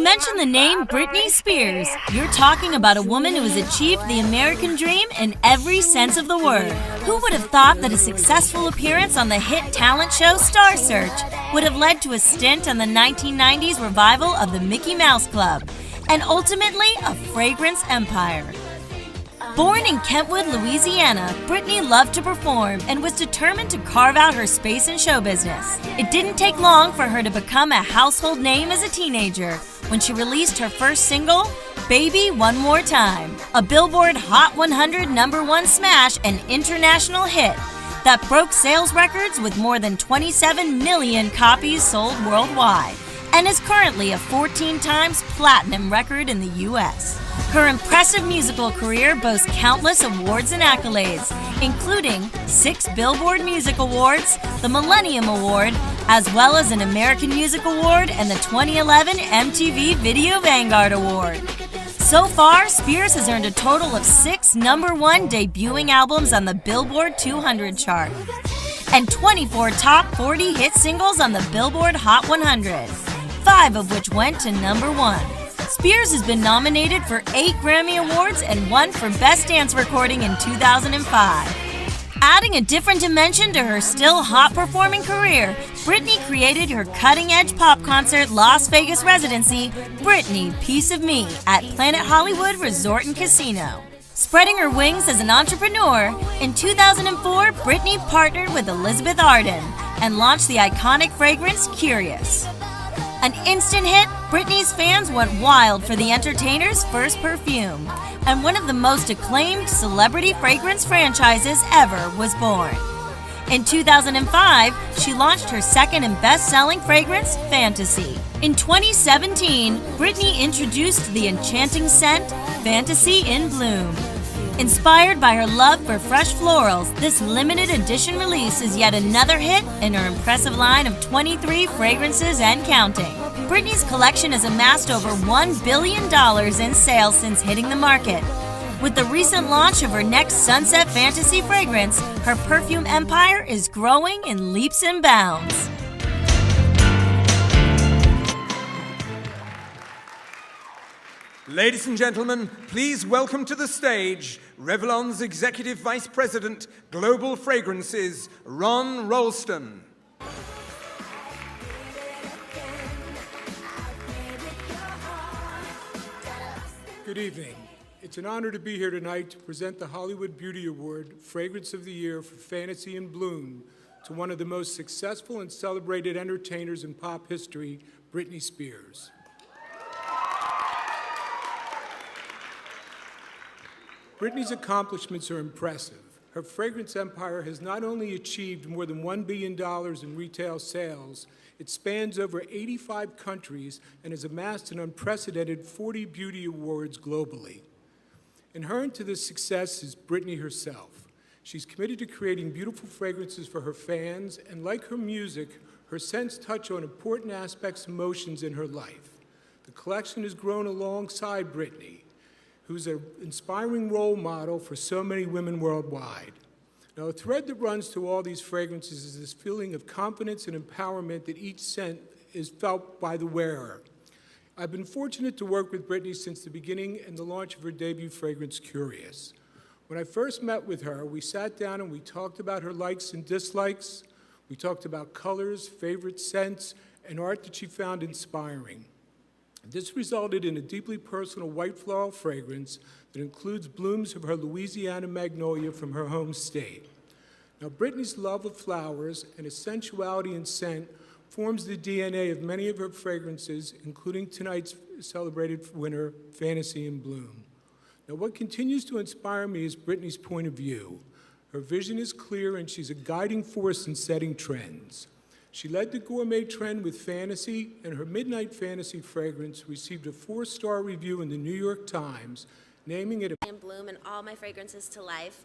mention the name Britney Spears, you're talking about a woman who has achieved the American dream in every sense of the word. Who would have thought that a successful appearance on the hit talent show Star Search would have led to a stint on the 1990s revival of the Mickey Mouse Club, and ultimately a fragrance empire? Born in Kentwood, Louisiana, Britney loved to perform and was determined to carve out her space in show business. It didn't take long for her to become a household name as a teenager when she released her first single, Baby One More Time, a Billboard Hot 100 #1 smash and international hit that broke sales records with more than 27 million copies sold worldwide, and is currently a 14 times platinum record in the U.S. Her impressive musical career boasts countless awards and accolades, including 6 Billboard Music Awards, the Millennium Award, as well as an American Music Award and the 2011 MTV Video Vanguard Award. So far, Spears has earned a total of 6 #1 debuting albums on the Billboard 200 chart and 24 top 40 hit singles on the Billboard Hot 100, 5 of which went to #1. Spears has been nominated for 8 Grammy Awards and 1 for Best Dance Recording in 2005. Adding a different dimension to her still hot performing career, Britney created her cutting-edge pop concert Las Vegas residency, Britney Piece of Me, at Planet Hollywood Resort and Casino. Spreading her wings as an entrepreneur, in 2004, Britney partnered with Elizabeth Arden and launched the iconic fragrance Curious. An instant hit, Britney's fans went wild for the entertainer's first perfume, and one of the most acclaimed celebrity fragrance franchises ever was born. In 2005, she launched her second and best-selling fragrance, Fantasy. In 2017, Britney introduced the enchanting scent, Fantasy in Bloom. Inspired by her love for fresh florals, this limited edition release is yet another hit in her impressive line of 23 fragrances and counting. Britney's collection has amassed over $1 billion in sales since hitting the market. With the recent launch of her next Sunset Fantasy fragrance, her perfume empire is growing in leaps and bounds. Ladies and gentlemen, please welcome to the stage Revlon's Executive Vice President, Global Fragrances, Ron Rolston. Good evening. It's an honor to be here tonight to present the Hollywood Beauty Award, Fragrance of the Year for Fantasy in Bloom, to one of the most successful and celebrated entertainers in pop history, Britney Spears. Britney's accomplishments are impressive. Her fragrance empire has not only achieved more than $1 billion in retail sales, it spans over 85 countries and has amassed an unprecedented 40 beauty awards globally. Inherent to this success is Britney herself. She's committed to creating beautiful fragrances for her fans, and like her music, her scents touch on important aspects and emotions in her life. The collection has grown alongside Britney, who's an inspiring role model for so many women worldwide. Now, a thread that runs through all these fragrances is this feeling of confidence and empowerment that each scent is felt by the wearer. I've been fortunate to work with Britney since the beginning and the launch of her debut fragrance, Curious. When I first met with her, we sat down and we talked about her likes and dislikes. We talked about colors, favorite scents, and art that she found inspiring. This resulted in a deeply personal white floral fragrance that includes blooms of her Louisiana magnolia from her home state. Now, Britney's love of flowers and its sensuality and scent forms the DNA of many of her fragrances, including tonight's celebrated winner, Fantasy in Bloom. Now, what continues to inspire me is Britney's point of view. Her vision is clear, and she's a guiding force in setting trends. She led the gourmet trend with Fantasy, and her Midnight Fantasy fragrance received a 4-star review in the New York Times, naming it in Bloom and all my fragrances to life.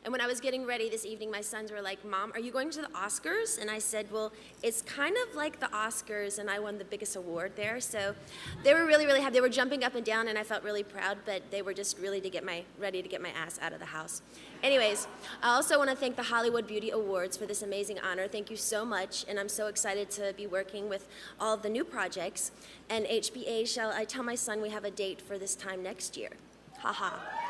And when I was getting ready this evening, my sons were like, Mom, are you going to the Oscars? And I said, well, it's kind of like the Oscars, and I won the biggest award there. So they were really, really happy. They were jumping up and down, and I felt really proud, but they were just really ready to get my ass out of the house. Anyways, I also want to thank the Hollywood Beauty Awards for this amazing honor. Thank you so much, and I'm so excited to be working with all of the new projects. And HBA, shall I tell my son we have a date for this time next year? Ha ha.